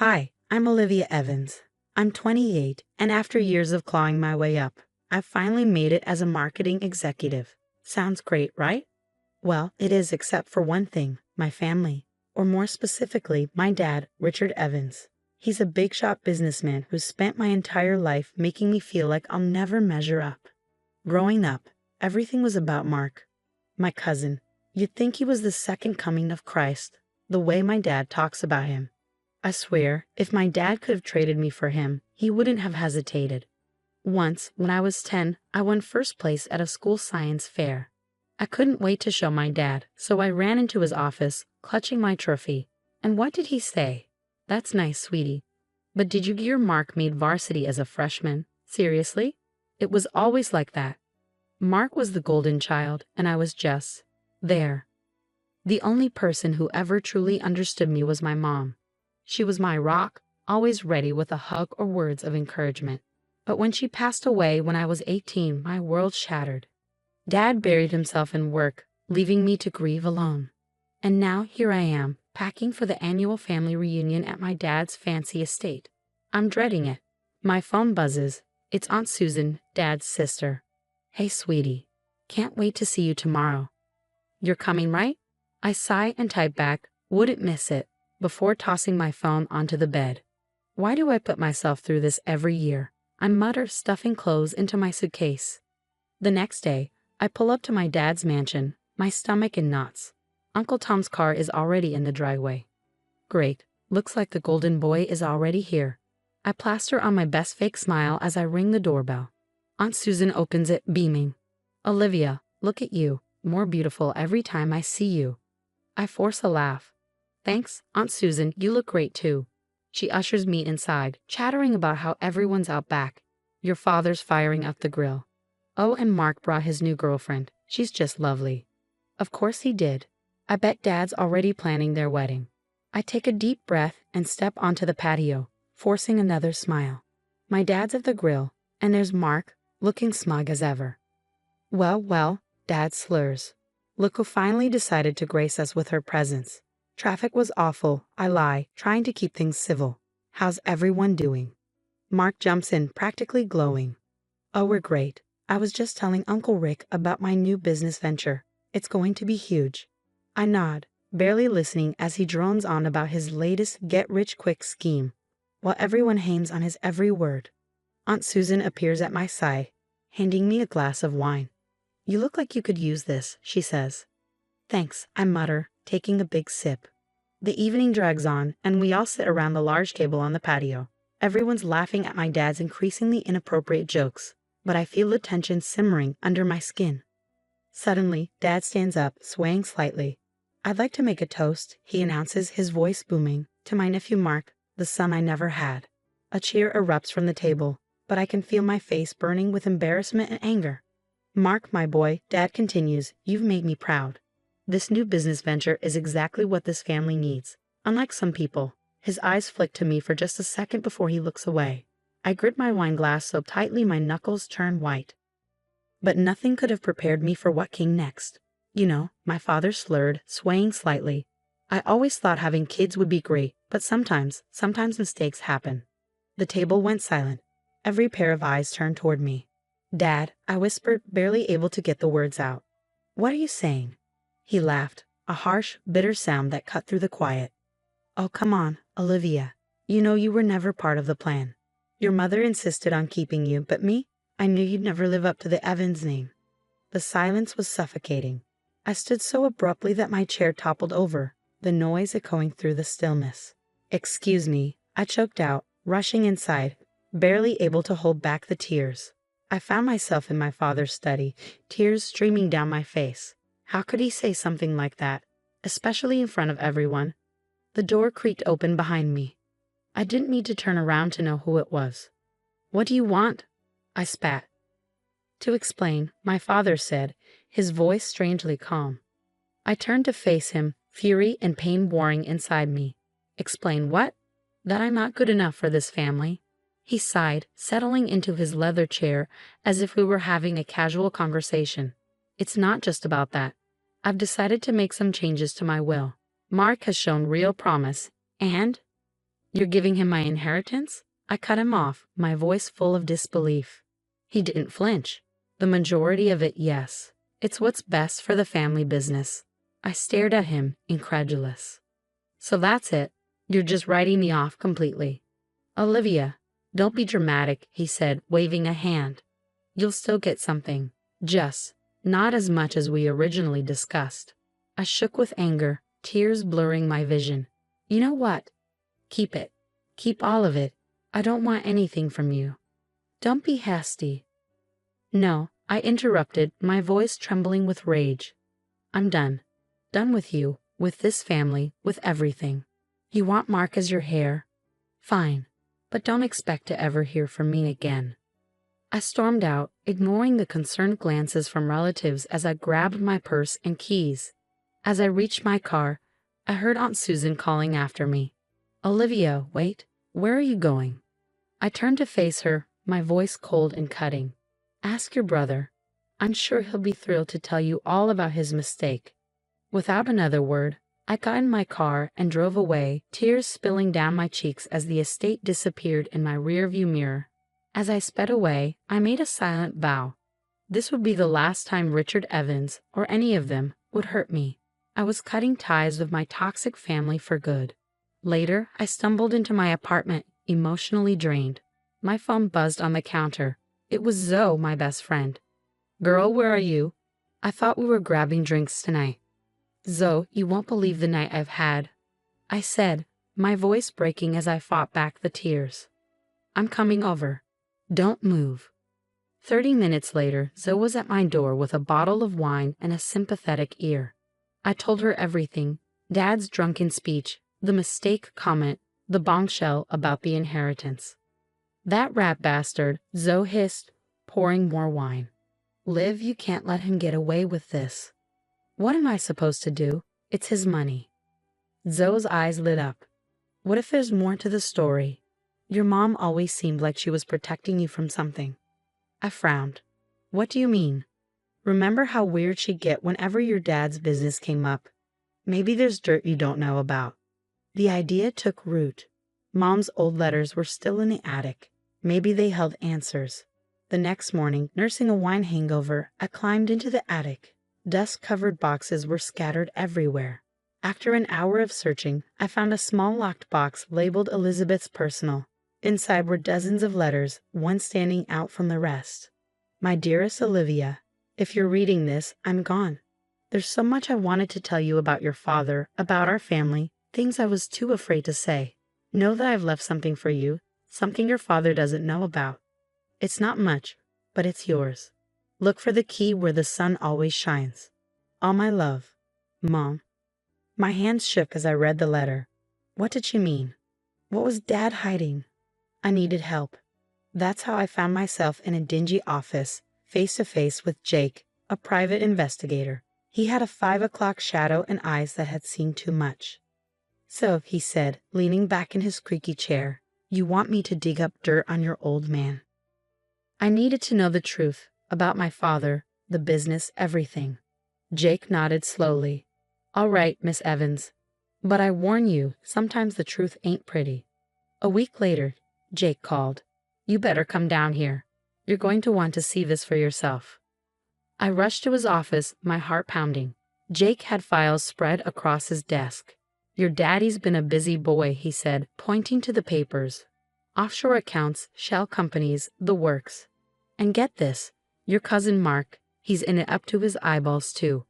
Hi, I'm Olivia Evans. I'm 28, and after years of clawing my way up, I've finally made it as a marketing executive. Sounds great, right? Well, it is except for one thing, my family. Or more specifically, my dad, Richard Evans. He's a big shot businessman who's spent my entire life making me feel like I'll never measure up. Growing up, everything was about Mark, my cousin. You'd think he was the second coming of Christ, the way my dad talks about him. I swear, if my dad could have traded me for him, he wouldn't have hesitated. Once, when I was 10, I won first place at a school science fair. I couldn't wait to show my dad, so I ran into his office, clutching my trophy. And what did he say? "That's nice, sweetie. But did you hear Mark made varsity as a freshman? Seriously?" It was always like that. Mark was the golden child, and I was just there. The only person who ever truly understood me was my mom. She was my rock, always ready with a hug or words of encouragement. But when she passed away when I was 18, my world shattered. Dad buried himself in work, leaving me to grieve alone. And now here I am, packing for the annual family reunion at my dad's fancy estate. I'm dreading it. My phone buzzes. It's Aunt Susan, Dad's sister. "Hey, sweetie. Can't wait to see you tomorrow. You're coming, right?" I sigh and type back, "Wouldn't miss it," before tossing my phone onto the bed. Why do I put myself through this every year? I mutter, stuffing clothes into my suitcase. The next day, I pull up to my dad's mansion, my stomach in knots. Uncle Tom's car is already in the driveway. Great, looks like the golden boy is already here. I plaster on my best fake smile as I ring the doorbell. Aunt Susan opens it, beaming. "Olivia, look at you, more beautiful every time I see you." I force a laugh. "Thanks, Aunt Susan, you look great too." She ushers me inside, chattering about how everyone's out back. Your father's firing up the grill. Oh, and Mark brought his new girlfriend. She's just lovely. Of course he did. I bet Dad's already planning their wedding. I take a deep breath and step onto the patio, forcing another smile. My dad's at the grill, and there's Mark, looking smug as ever. Well, Dad slurs. Look who finally decided to grace us with her presence. Traffic was awful, I lie, trying to keep things civil. How's everyone doing? Mark jumps in, practically glowing. Oh, we're great. I was just telling Uncle Rick about my new business venture. It's going to be huge. I nod, barely listening as he drones on about his latest get-rich-quick scheme, while everyone hangs on his every word. Aunt Susan appears at my side, handing me a glass of wine. "You look like you could use this," she says. "Thanks," I mutter, taking a big sip. The evening drags on, and we all sit around the large table on the patio. Everyone's laughing at my dad's increasingly inappropriate jokes, but I feel the tension simmering under my skin. Suddenly, Dad stands up, swaying slightly. "I'd like to make a toast," he announces, his voice booming, "to my nephew Mark, the son I never had." A cheer erupts from the table, but I can feel my face burning with embarrassment and anger. "Mark, my boy," Dad continues, "you've made me proud. This new business venture is exactly what this family needs. Unlike some people." His eyes flick to me for just a second before he looks away. I grip my wine glass so tightly my knuckles turn white. But nothing could have prepared me for what came next. "You know," my father slurred, swaying slightly. "I always thought having kids would be great, but sometimes mistakes happen." The table went silent. Every pair of eyes turned toward me. "Dad," I whispered, barely able to get the words out. "What are you saying?" He laughed, a harsh, bitter sound that cut through the quiet. "Oh, come on, Olivia. You know you were never part of the plan. Your mother insisted on keeping you, but me? I knew you'd never live up to the Evans name." The silence was suffocating. I stood so abruptly that my chair toppled over, the noise echoing through the stillness. "Excuse me," I choked out, rushing inside, barely able to hold back the tears. I found myself in my father's study, tears streaming down my face. How could he say something like that, especially in front of everyone? The door creaked open behind me. I didn't need to turn around to know who it was. "What do you want?" I spat. "To explain," my father said, his voice strangely calm. I turned to face him, fury and pain warring inside me. "Explain what?" "That I'm not good enough for this family." He sighed, settling into his leather chair as if we were having a casual conversation. "It's not just about that. I've decided to make some changes to my will. Mark has shown real promise, and You're giving him my inheritance? I cut him off, my voice full of disbelief. He didn't flinch. The majority of it, yes. It's what's best for the family business. I stared at him, incredulous. So that's it. You're just writing me off completely. Olivia, don't be dramatic, he said, waving a hand. You'll still get something. Just not as much as we originally discussed. I shook with anger, tears blurring my vision. You know what? Keep it. Keep all of it. I don't want anything from you. Don't be hasty. No, I interrupted, my voice trembling with rage. I'm done. Done with you, with this family, with everything. You want Mark as your heir? Fine, but don't expect to ever hear from me again. I stormed out, ignoring the concerned glances from relatives as I grabbed my purse and keys. As I reached my car, I heard Aunt Susan calling after me. Olivia, wait, where are you going? I turned to face her, my voice cold and cutting. Ask your brother. I'm sure he'll be thrilled to tell you all about his mistake. Without another word, I got in my car and drove away, tears spilling down my cheeks as the estate disappeared in my rearview mirror. As I sped away, I made a silent vow. This would be the last time Richard Evans, or any of them, would hurt me. I was cutting ties with my toxic family for good. Later, I stumbled into my apartment, emotionally drained. My phone buzzed on the counter. It was Zoe, my best friend. Girl, where are you? I thought we were grabbing drinks tonight. Zoe, you won't believe the night I've had, I said, my voice breaking as I fought back the tears. I'm coming over. Don't move. 30 minutes later, Zoe was at my door with a bottle of wine and a sympathetic ear. I told her everything, Dad's drunken speech, the mistake comment, the bombshell about the inheritance. That rat bastard, Zoe hissed, pouring more wine. Liv, you can't let him get away with this. What am I supposed to do? It's his money. Zoe's eyes lit up. What if there's more to the story? Your mom always seemed like she was protecting you from something. I frowned. What do you mean? Remember how weird she'd get whenever your dad's business came up? Maybe there's dirt you don't know about. The idea took root. Mom's old letters were still in the attic. Maybe they held answers. The next morning, nursing a wine hangover, I climbed into the attic. Dust-covered boxes were scattered everywhere. After an hour of searching, I found a small locked box labeled Elizabeth's personal. Inside were dozens of letters, one standing out from the rest. My dearest Olivia, if you're reading this, I'm gone. There's so much I wanted to tell you about your father, about our family, things I was too afraid to say. Know that I've left something for you, something your father doesn't know about. It's not much, but it's yours. Look for the key where the sun always shines. All my love, Mom. My hands shook as I read the letter. What did she mean? What was Dad hiding? I needed help. That's how I found myself in a dingy office, face to face with Jake, a private investigator. He had a 5 o'clock shadow and eyes that had seen too much. So, he said, leaning back in his creaky chair, you want me to dig up dirt on your old man. I needed to know the truth. About my father, the business, everything. Jake nodded slowly. All right, Miss Evans. But I warn you, sometimes the truth ain't pretty. A week later, Jake called. You better come down here. You're going to want to see this for yourself. I rushed to his office, my heart pounding. Jake had files spread across his desk. Your daddy's been a busy boy, he said, pointing to the papers. Offshore accounts, shell companies, the works. And get this. Your cousin Mark, he's in it up to his eyeballs too.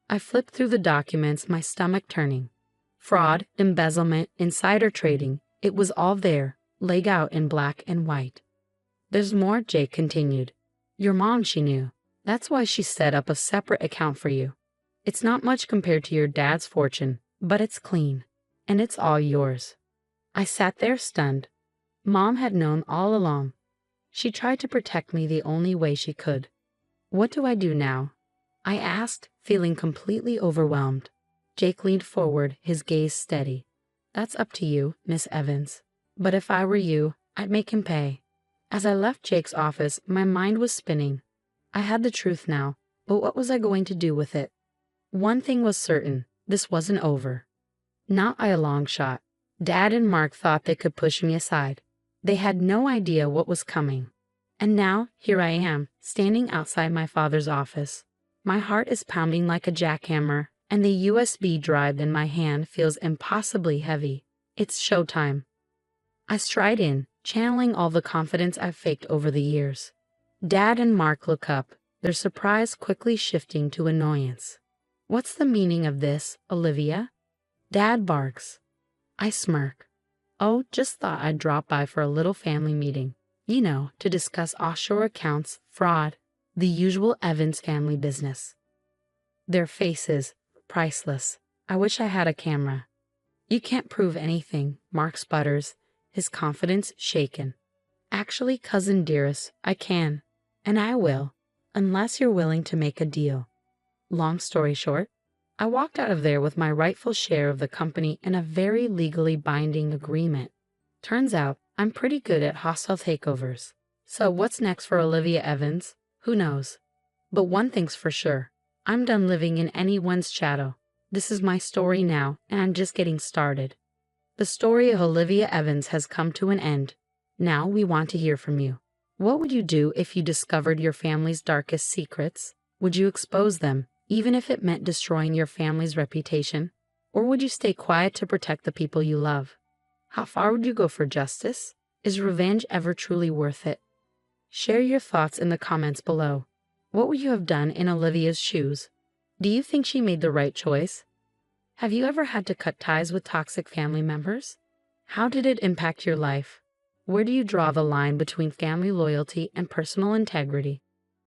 I flipped through the documents, my stomach turning. Fraud, embezzlement, insider trading, it was all there, laid out in black and white. There's more, Jake continued. Your mom, she knew. That's why she set up a separate account for you. It's not much compared to your dad's fortune, but it's clean. And it's all yours. I sat there stunned. Mom had known all along. She tried to protect me the only way she could. What do I do now? I asked, feeling completely overwhelmed. Jake leaned forward, his gaze steady. That's up to you, Miss Evans. But if I were you, I'd make him pay. As I left Jake's office, my mind was spinning. I had the truth now, but what was I going to do with it? One thing was certain, this wasn't over. Not by a long shot. Dad and Mark thought they could push me aside. They had no idea what was coming. And now, here I am, standing outside my father's office. My heart is pounding like a jackhammer, and the USB drive in my hand feels impossibly heavy. It's showtime. I stride in, channeling all the confidence I've faked over the years. Dad and Mark look up, their surprise quickly shifting to annoyance. "What's the meaning of this, Olivia?" Dad barks. I smirk. "Oh, just thought I'd drop by for a little family meeting. You know, to discuss offshore accounts, fraud, the usual Evans family business." Their faces, priceless. I wish I had a camera. "You can't prove anything," Mark sputters, his confidence shaken. "Actually, cousin dearest, I can. And I will, unless you're willing to make a deal." Long story short, I walked out of there with my rightful share of the company and a very legally binding agreement. Turns out, I'm pretty good at hostile takeovers. So what's next for Olivia Evans? Who knows? But one thing's for sure. I'm done living in anyone's shadow. This is my story now, and I'm just getting started. The story of Olivia Evans has come to an end. Now we want to hear from you. What would you do if you discovered your family's darkest secrets? Would you expose them, even if it meant destroying your family's reputation? Or would you stay quiet to protect the people you love? How far would you go for justice? Is revenge ever truly worth it? Share your thoughts in the comments below. What would you have done in Olivia's shoes? Do you think she made the right choice? Have you ever had to cut ties with toxic family members? How did it impact your life? Where do you draw the line between family loyalty and personal integrity?